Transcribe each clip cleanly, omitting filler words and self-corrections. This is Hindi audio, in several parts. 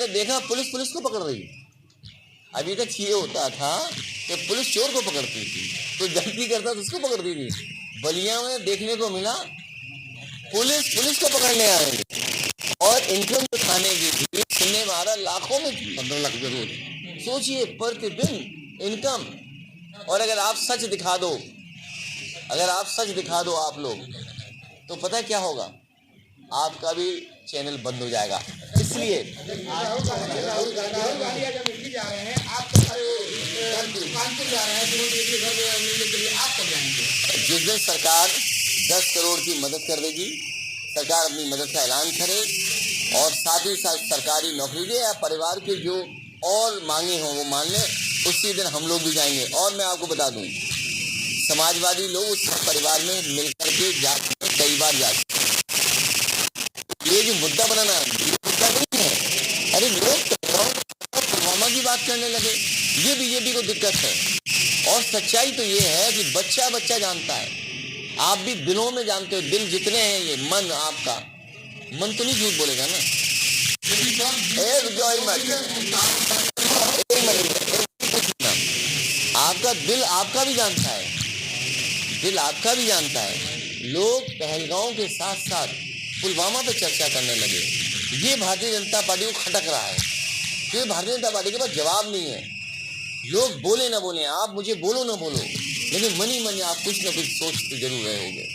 आपने देखा पुलिस को पकड़ रही है। अभी तक ये होता था कि पुलिस चोर को पकड़ती थी, तो गलती करता तो उसको पकड़ती थी। बलिया में देखने को मिला पुलिस को पकड़ने आ रही है और इनकम खाने की थी सुनने वाला लाखों में 15 लाख जरूर। सोचिए प्रतिदिन इनकम। और अगर आप सच दिखा दो आप लोग, तो पता क्या होगा, आपका भी चैनल बंद हो जाएगा। इसलिए जिस दिन सरकार 10 करोड़ की मदद कर देगी, सरकार अपनी मदद का ऐलान करे और साथ ही साथ सरकारी नौकरी दे या परिवार के जो और मांगे हों वो मान ले, उसी दिन हम लोग भी जाएंगे। और मैं आपको बता दूं, समाजवादी लोग उस परिवार में मिलकर के कई बार जाते। ये जो मुद्दा बनाना, ये मुद्दा नहीं है। अरे लोग पुलवामा की बात करने लगे, ये बीजेपी को दिक्कत है। और सच्चाई तो ये है कि बच्चा जानता है, आप भी दिलों में जानते हो, दिल जितने हैं ये मन, आपका मन तो नहीं झूठ बोलेगा ना। आपका दिल आपका भी जानता है, लोग पहलगांव के साथ साथ पुलवामा पे चर्चा करने लगे। ये भारतीय जनता पार्टी को खटक रहा है, क्योंकि भारतीय जनता पार्टी के पास जवाब नहीं है। लोग बोले ना बोले, आप मुझे बोलो ना बोलो, लेकिन मनी मनी आप कुछ ना कुछ सोचते जरूर रहे होंगे।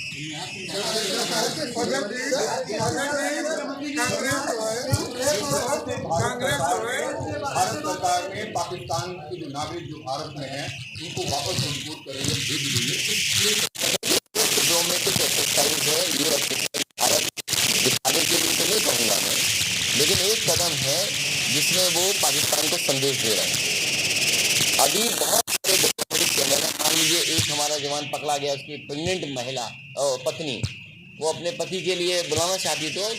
भारत सरकार ने पाकिस्तान के जो नागरिक जो भारत में हैं उनको वापस मजबूत करेंगे, भेज देंगे। में कुछ एक्सरसाइज है, ये भारत दिखाने के लिए तो नहीं कहूँगा मैं, लेकिन एक कदम है जिसमें वो पाकिस्तान को संदेश दे रहे हैं। अभी बहुत बड़े चैनल है, मान लीजिए एक हमारा जवान पकड़ा गया, उसकी प्रेग्नेंट महिला पत्नी, वो अपने पति के लिए बुलाना चाहती, तो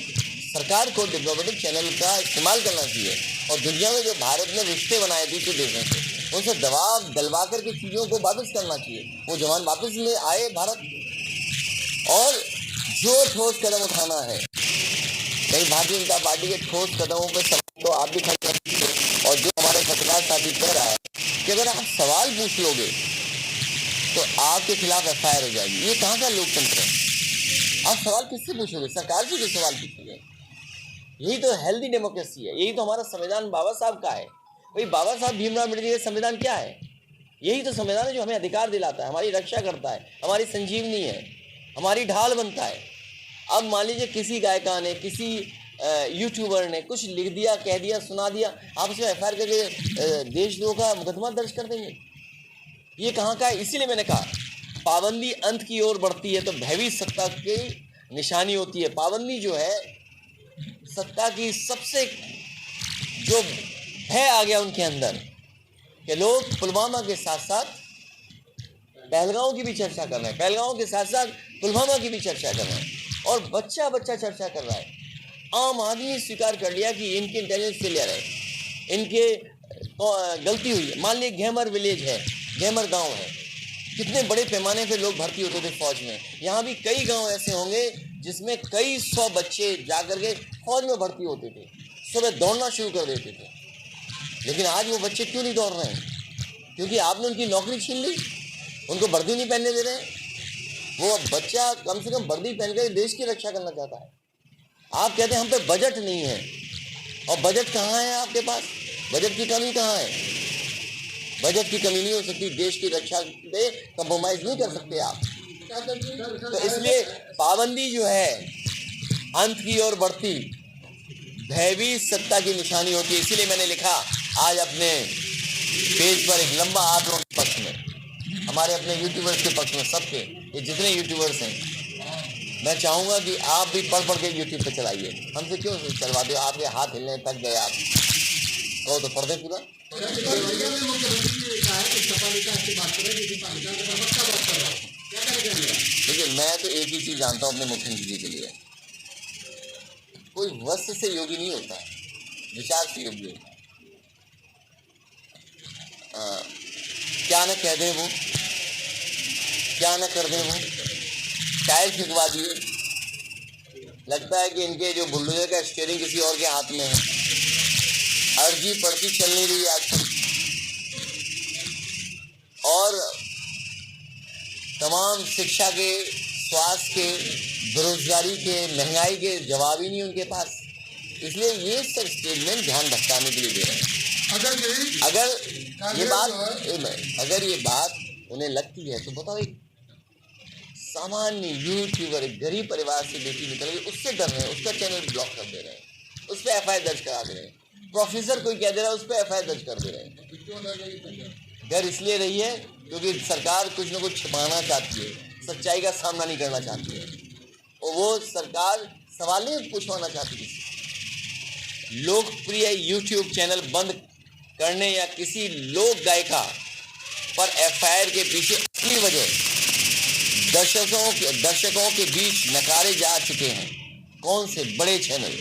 सरकार को डिप्लोमेटिक चैनल का इस्तेमाल करना चाहिए और दुनिया में जो भारत ने रिश्ते बनाए दूसरे देशों से, उनसे दबाव डलवा करके चीज़ों को वापस करना चाहिए। वो जवान वापस में आए भारत, और जो ठोस कदम उठाना है, कहीं भारतीय जनता पार्टी के ठोस कदमों पर सब तो आप भी खड़े हैं। और जो हमारे पत्रकार साथी कह रहा है कि अगर आप सवाल पूछ लोगे तो आपके खिलाफ FIR हो जाएगी, ये कहाँ का लोकतंत्र है? आप सवाल किससे पूछोगे? सरकार से जो सवाल पूछोगे, यही तो हेल्दी डेमोक्रेसी है, यही तो हमारा संविधान बाबा साहब का है। भाई बाबा साहब भीमराव अम्बेडकर का संविधान क्या है? यही तो संविधान है जो हमें अधिकार दिलाता है, हमारी रक्षा करता है, हमारी संजीवनी है, हमारी ढाल बनता है। अब मान लीजिए किसी गायिका ने, किसी यूट्यूबर ने कुछ लिख दिया, कह दिया, सुना दिया, आप उसमें FIR करके देशद्रोह का मुकदमा दर्ज कर देंगे। ये कहाँ का है? इसीलिए मैंने कहा पाबंदी अंत की ओर बढ़ती है तो भयभीत सत्ता की निशानी होती है। पाबंदी जो है सत्ता की सबसे जो भय आ गया उनके अंदर, कि लोग पुलवामा के साथ साथ पहलगांव की भी चर्चा कर रहे हैं, पहलगांव के साथ साथ पुलवामा की भी चर्चा कर रहे हैं, और बच्चा चर्चा कर रहा है। आम आदमी स्वीकार कर लिया कि इनके इंटेलिजेंस फेलियर है, इनके गलती हुई है। मान लीजिए घेमर विलेज है, घेमर गांव है, कितने बड़े पैमाने पे लोग भर्ती होते थे फौज में। यहाँ भी कई गांव ऐसे होंगे जिसमें कई 100 बच्चे जाकर के फौज में भर्ती होते थे, सुबह दौड़ना शुरू कर देते थे। लेकिन आज वो बच्चे क्यों नहीं दौड़ रहे हैं? क्योंकि आपने उनकी नौकरी छीन ली, उनको वर्दी नहीं पहनने दे रहे हैं। वो बच्चा कम से कम वर्दी पहन कर देश की रक्षा करना चाहता है। आप कहते हैं हम पे बजट नहीं है, और बजट कहाँ है आपके पास? बजट की कमी कहाँ है? बजट की कमी नहीं हो सकती, देश की रक्षा पे कंप्रोमाइज नहीं कर सकते आप। तो इसलिए पाबंदी जो है अंत की ओर बढ़ती भयभीत सत्ता की निशानी होती है। इसीलिए मैंने लिखा आज अपने पेज पर एक लंबा आप लोगों के पक्ष में, हमारे अपने यूट्यूबर्स के पक्ष में, सबके, ये जितने यूट्यूबर्स हैं, मैं चाहूँगा कि आप भी पढ़ के यूट्यूब पे चलाइए। हमसे क्यों चलवाते हो? आपके हाथ हिलने तक गए, आप कहो तो पढ़ दे पूरा। देखिए मैं तो एक ही चीज़ जानता हूँ अपने मुख्यमंत्री जी के लिए, कोई वस्त्र से योगी नहीं होता, विचार से योगी होता है। क्या न कह दें वो, क्या न कर दें वो, टायर खिंचवा दिए, लगता है कि इनके जो बुलडोजर का स्टीयरिंग किसी और के हाथ में है। अर्जी पढ़ती चल नहीं रही आजकल, और तमाम शिक्षा के, स्वास्थ्य के, बेरोजगारी के, महंगाई के जवाब ही नहीं उनके पास। इसलिए ये सब स्टेटमेंट ध्यान भटकाने के लिए दे रहे हैं। अगर ये बात उन्हें लगती है तो बताओ, एक सामान्य यूट्यूबर, एक गरीब परिवार से बेटी निकल गई, उससे डर रहे हैं, उसका चैनल ब्लॉक कर दे रहे हैं, उस पर FIR दर्ज करा दे रहे हैं। प्रोफेसर कोई कह दे रहा है, उस पर FIR दर्ज कर दे रहे हैं। डर इसलिए रही है क्योंकि सरकार कुछ न कुछ छिपाना चाहती है, सच्चाई का सामना नहीं करना चाहती है, और वो सरकार सवाल नहीं पूछवाना चाहती किसी। लोकप्रिय यूट्यूब चैनल बंद करने या किसी लोक गायिका पर FIR के पीछे असली वजह दर्शकों के बीच नकारे जा चुके हैं। कौन से बड़े चैनल?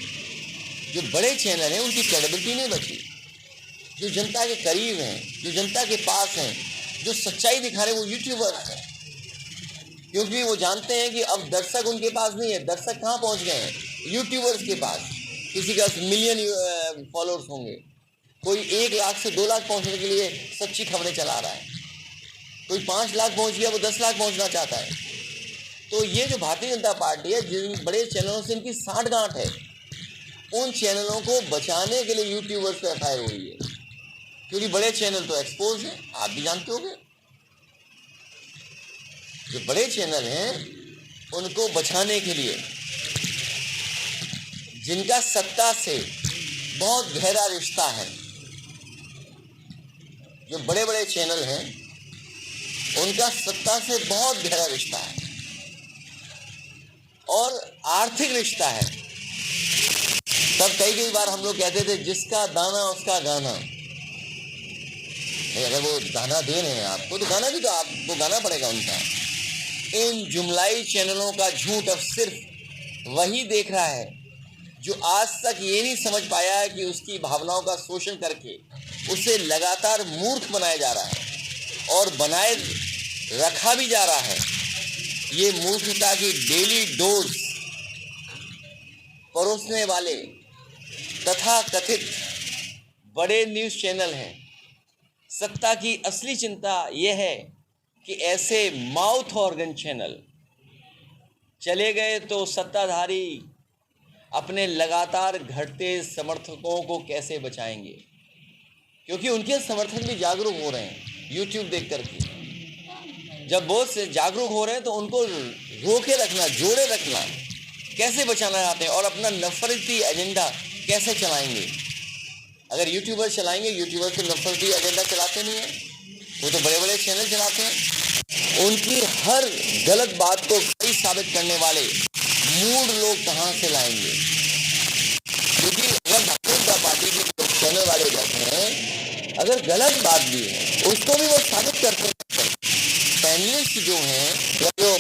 जो बड़े चैनल हैं उनकी क्रेडिबिलिटी नहीं बची, जो जनता के करीब हैं, जो जनता के पास हैं, जो सच्चाई दिखा रहे हैं, वो यूट्यूबर्स हैं। क्योंकि वो जानते हैं कि अब दर्शक उनके पास नहीं है, दर्शक कहाँ पहुंच गए हैं? यूट्यूबर्स के पास। किसी का मिलियन फॉलोअर्स होंगे, कोई 1 लाख से 2 लाख पहुंचने के लिए सच्ची खबरें चला रहा है, कोई 5 लाख पहुंच गया, वो 10 लाख पहुंचना चाहता है। तो ये जो भारतीय जनता पार्टी है, जिन बड़े चैनलों से इनकी साठगांठ है, उन चैनलों को बचाने के लिए यूट्यूबर्स पे FIR हो रही है, क्योंकि बड़े चैनल तो एक्सपोज हैं, आप भी जानते होंगे। जो बड़े चैनल हैं उनको बचाने के लिए, जिनका सत्ता से बहुत गहरा रिश्ता है, जो बड़े बड़े चैनल हैं उनका सत्ता से बहुत गहरा रिश्ता है और आर्थिक रिश्ता है। तब कई बार हम लोग कहते थे जिसका दाना उसका गाना। अगर वो गाना दे रहे हैं आपको, तो गाना भी तो आपको गाना पड़ेगा उनका। इन जुमलाई चैनलों का झूठ अब सिर्फ वही देख रहा है जो आज तक ये नहीं समझ पाया है कि उसकी भावनाओं का शोषण करके उसे लगातार मूर्ख बनाया जा रहा है और बनाए रखा भी जा रहा है। ये मूर्खता की डेली डोज परोसने वाले तथा कथित बड़े न्यूज़ चैनल हैं। सत्ता की असली चिंता यह है कि ऐसे माउथ ऑर्गन चैनल चले गए तो सत्ताधारी अपने लगातार घटते समर्थकों को कैसे बचाएंगे, क्योंकि उनके समर्थक भी जागरूक हो रहे हैं यूट्यूब देख करके। जब बहुत से जागरूक हो रहे हैं तो उनको रोके रखना, जोड़े रखना कैसे बचाना चाहते हैं और अपना नफरती एजेंडा कैसे चलाएंगे। अगर यूट्यूबर चलाएंगे, यूट्यूबर तो नफरती एजेंडा चलाते नहीं हैं, वो तो बड़े बड़े चैनल चलाते हैं। उनकी हर गलत बात को सही साबित करने वाले मूड लोग कहाँ से लाएंगे? क्योंकि अगर भारतीय जनता पार्टी के चैनल वाले जाते हैं, अगर गलत बात भी है उसको भी वो साबित करते हैं। पैनलिस्ट जो हैं या जो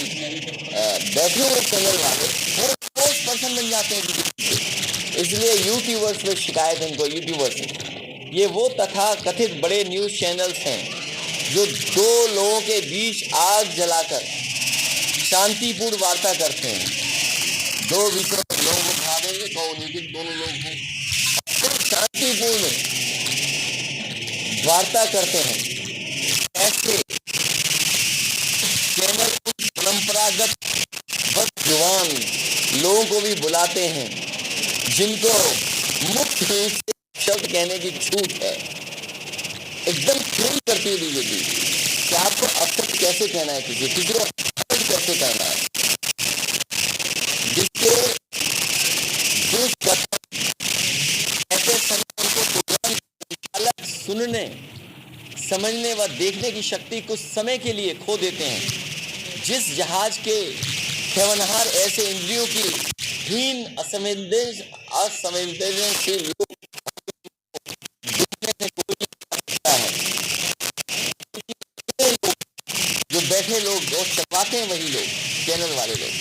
बैठे हुए चैनल वाले, वो स्पोर्ट्स पर्सन बन जाते हैं। इसलिए यूट्यूबर्स में शिकायत है उनको, यूट्यूबर्स से। ये वो तथा कथित बड़े न्यूज़ चैनल्स हैं जो दो लोगों के बीच आग जलाकर शांतिपूर्ण वार्ता करते हैं। दो विषयों लोगों को खा देंगे, दोनों लोग हों, सिर्फ शांतिपूर्ण वार्ता करते हैं। ऐसे चैनल परंपरागत जुबान लोगों को भी बुलाते हैं जिनको मुक्त रूप से शब्द कहने की छूट है। एकदम थ्रिल करती है बीजेपी कि आपको अपशब्द कैसे कहना है, किसी को अपशब्द कैसे करना है, जिसके ऐसे समय उनको प्रोग्राम अलग सुनने, समझने व देखने की शक्ति कुछ समय के लिए खो देते हैं। जिस जहाज के ठेवनहार ऐसे इंद्रियों की हीन असंवेदनशील लोग जो बैठे लोग और चलवाते हैं वही लोग, चैनल वाले लोग।